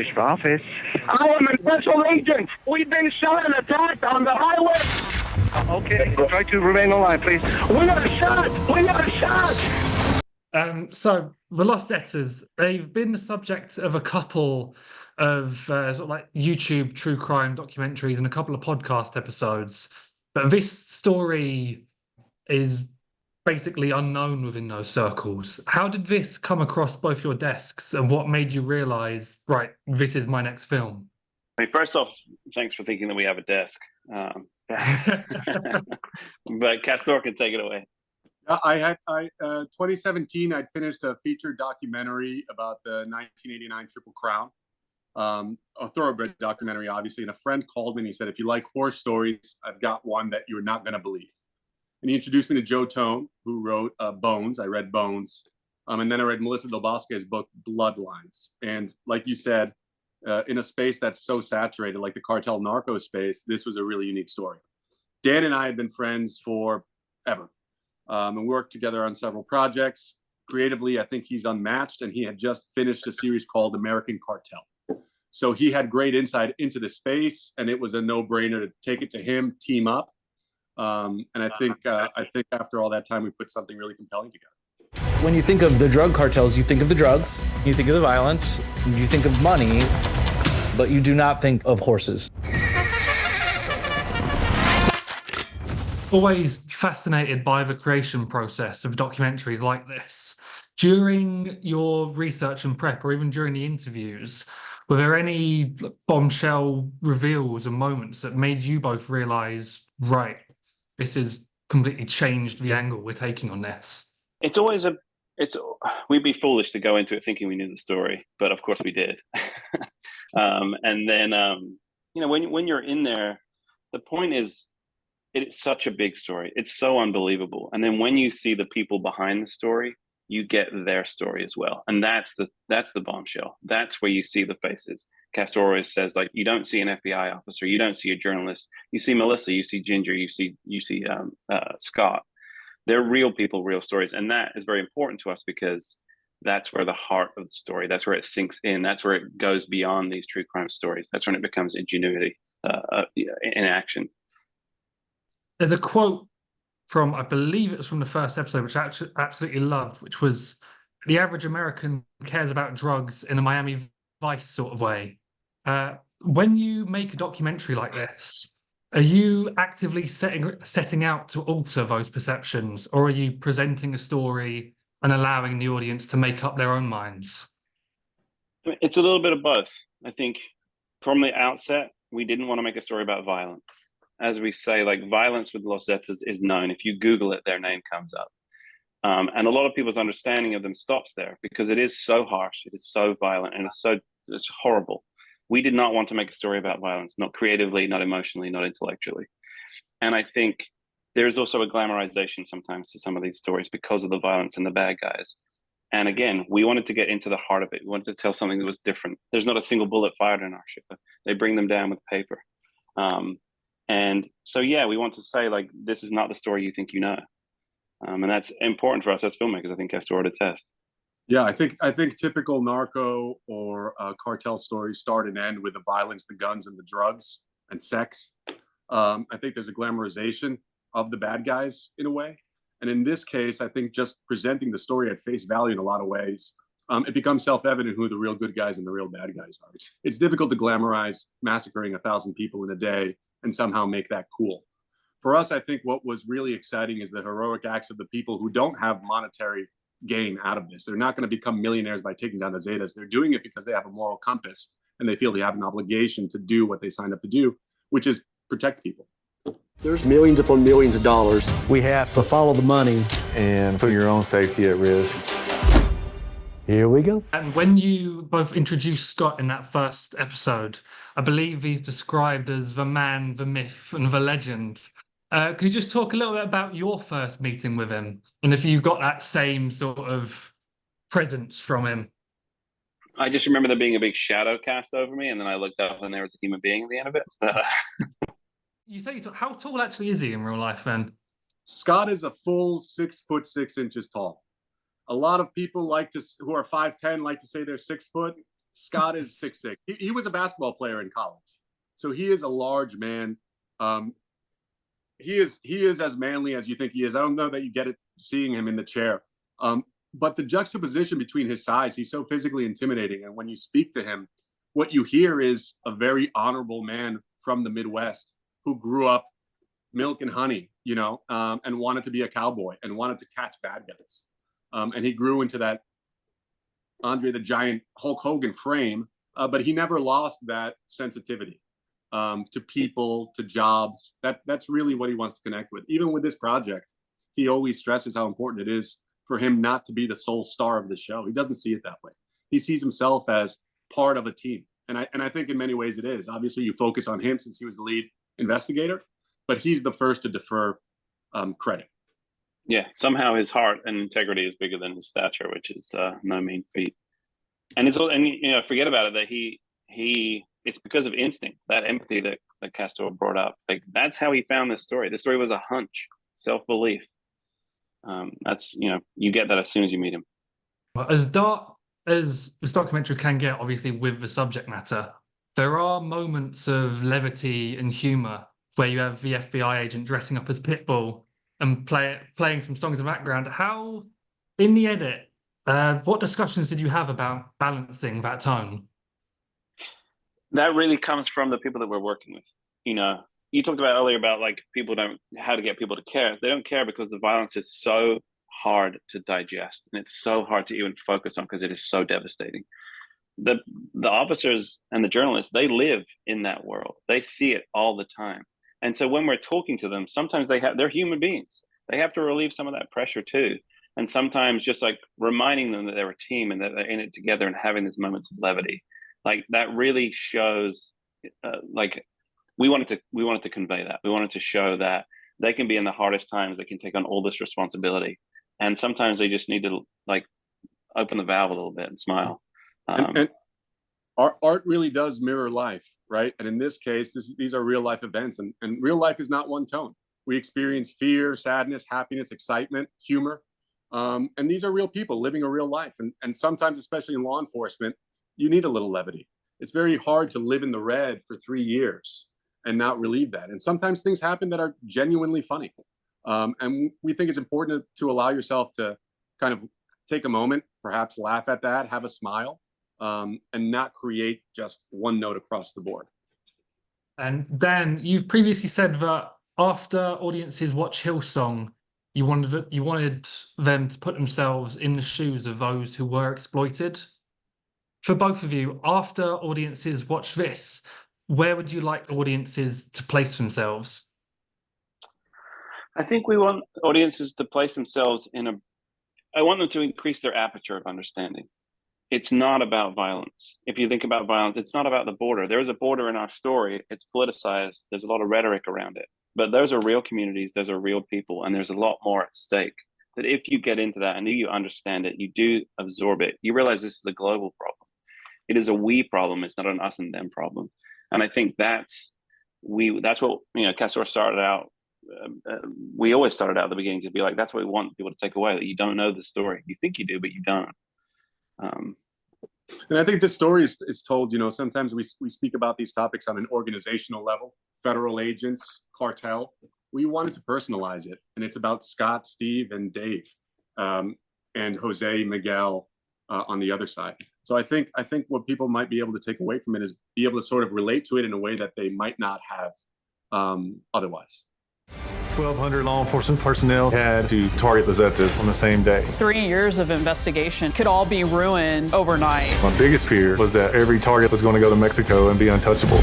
switch for office. I am a special agent. We've been shot and attacked on the highway. Okay, try to remain online, please. We got shot. We got shot. So the Lost Debtors, they've been the subject of a couple of sort of like YouTube true crime documentaries and a couple of podcast episodes. But this story is basically unknown within those circles. How did this come across both your desks, and what made you realize, right, this is my next film? I mean, first off, thanks for thinking that we have a desk. But Castor can take it away. 2017, I'd finished a feature documentary about the 1989 Triple Crown, a thoroughbred documentary, obviously. And a friend called me and he said, if you like horror stories, I've got one that you're not going to believe. And he introduced me to Joe Tone, who wrote Bones. I read Bones. And then I read Melissa Del Bosque's book, Bloodlines. And like you said, in a space that's so saturated, like the cartel narco space, this was a really unique story. Dan and I had been friends forever. And worked together on several projects. Creatively, I think he's unmatched, and he had just finished a series called American Cartel. So he had great insight into the space, and it was a no-brainer to take it to him, team up. And I think after all that time, we put something really compelling together. When you think of the drug cartels, you think of the drugs, you think of the violence, you think of money, but you do not think of horses. Always fascinated by the creation process of documentaries like this. During your research and prep, or even during the interviews, were there any bombshell reveals and moments that made you both realize, right, this has completely changed the angle we're taking on this? We'd be foolish to go into it thinking we knew the story, but of course we did. And then, when you're in there, the point is, it's such a big story. It's so unbelievable. And then when you see the people behind the story, you get their story as well. And that's the bombshell. That's where you see the faces. Castor always says, like, you don't see an FBI officer, you don't see a journalist. You see Melissa, you see Ginger, you see Scott. They're real people, real stories. And that is very important to us because that's where the heart of the story, that's where it sinks in. That's where it goes beyond these true crime stories. That's when it becomes ingenuity in action. There's a quote from, I believe it was from the first episode, which I absolutely loved, which was, the average American cares about drugs in a Miami Vice sort of way. When you make a documentary like this, are you actively setting out to alter those perceptions, or are you presenting a story and allowing the audience to make up their own minds? It's a little bit of both. I think from the outset, we didn't want to make a story about violence. As we say, like, violence with Los Zetas is known. If you Google it, their name comes up. And a lot of people's understanding of them stops there because it is so harsh, it is so violent, and it's horrible. We did not want to make a story about violence, not creatively, not emotionally, not intellectually. And I think there's also a glamorization sometimes to some of these stories because of the violence and the bad guys. And again, we wanted to get into the heart of it. We wanted to tell something that was different. There's not a single bullet fired in our show. They bring them down with paper. And so, yeah, we want to say, like, this is not the story you think you know. And that's important for us as filmmakers. I think Castor would attest. Yeah, I think typical narco or cartel stories start and end with the violence, the guns, and the drugs and sex. I think there's a glamorization of the bad guys in a way. And in this case, I think just presenting the story at face value in a lot of ways, it becomes self-evident who the real good guys and the real bad guys are. It's difficult to glamorize massacring 1,000 people in a day and somehow make that cool. For us, I think what was really exciting is the heroic acts of the people who don't have monetary gain out of this. They're not going to become millionaires by taking down the Zetas. They're doing it because they have a moral compass and they feel they have an obligation to do what they signed up to do, which is protect people. There's millions upon millions of dollars. We have to follow the money and put your own safety at risk. Here we go. And when you both introduced Scott in that first episode, I believe he's described as the man, the myth, and the legend. Could you just talk a little bit about your first meeting with him, and if you got that same sort of presence from him? I just remember there being a big shadow cast over me, and then I looked up and there was a human being at the end of it. You say, how tall actually is he in real life then? Scott is a full 6'6" tall. A lot of people who are 5'10" like to say they're 6 foot. Scott is 6'6". He was a basketball player in college, so he is a large man. He is as manly as you think he is. I don't know that you get it seeing him in the chair. But the juxtaposition between his size, he's so physically intimidating. And when you speak to him, what you hear is a very honorable man from the Midwest who grew up milk and honey, and wanted to be a cowboy and wanted to catch bad guys. And he grew into that Andre the Giant Hulk Hogan frame, but he never lost that sensitivity to people, to jobs. That's really what he wants to connect with. Even with this project, he always stresses how important it is for him not to be the sole star of the show. He doesn't see it that way. He sees himself as part of a team. And I think in many ways it is. Obviously, you focus on him since he was the lead investigator, but he's the first to defer credit. Yeah, somehow his heart and integrity is bigger than his stature, which is no mean feat. And it's all, and forget about it, that he it's because of instinct, that empathy that Castor brought up. Like, that's how he found this story. This story was a hunch, self-belief. That's, you get that as soon as you meet him. Well, as dark as this documentary can get, obviously, with the subject matter, there are moments of levity and humor where you have the FBI agent dressing up as Pitbull and playing some songs in the background. How, in the edit, what discussions did you have about balancing that tone? That really comes from the people that we're working with. You talked about earlier about like how to get people to care. They don't care because the violence is so hard to digest and it's so hard to even focus on because it is so devastating. The officers and the journalists, they live in that world. They see it all the time. And so when we're talking to them, sometimes they're human beings. They have to relieve some of that pressure too. And sometimes just like reminding them that they're a team and that they're in it together and having these moments of levity, like that really shows we wanted to convey that. We wanted to show that they can be in the hardest times. They can take on all this responsibility. And sometimes they just need to like open the valve a little bit and smile. And art really does mirror life, right? And in this case, these are real life events, and real life is not one tone. We experience fear, sadness, happiness, excitement, humor. And these are real people living a real life. And sometimes, especially in law enforcement, you need a little levity. It's very hard to live in the red for 3 years and not relieve that. And sometimes things happen that are genuinely funny. And we think it's important to allow yourself to kind of take a moment, perhaps laugh at that, have a smile, and not create just one note across the board. And Dan, you've previously said that after audiences watch Hillsong, you wanted them to put themselves in the shoes of those who were exploited. For both of you, after audiences watch this, where would you like audiences to place themselves? I think we want audiences to place themselves I want them to increase their aperture of understanding. It's not about violence. If you think about violence, it's not about the border. There is a border in our story. It's politicized. There's a lot of rhetoric around it. But those are real communities. Those are real people. And there's a lot more at stake. That if you get into that and you understand it, you do absorb it, you realize this is a global problem. It is a we problem. It's not an us and them problem. And I think that's what, Castor started out. We always started out at the beginning to be like, that's what we want people to take away, that you don't know the story. You think you do, but you don't. And I think this story is told, sometimes we speak about these topics on an organizational level, federal agents, cartel. We wanted to personalize it. And it's about Scott, Steve, and Dave, and Jose, Miguel on the other side. So I think what people might be able to take away from it is be able to sort of relate to it in a way that they might not have otherwise. 1,200 law enforcement personnel had to target the Zetas on the same day. 3 years of investigation could all be ruined overnight. My biggest fear was that every target was going to go to Mexico and be untouchable.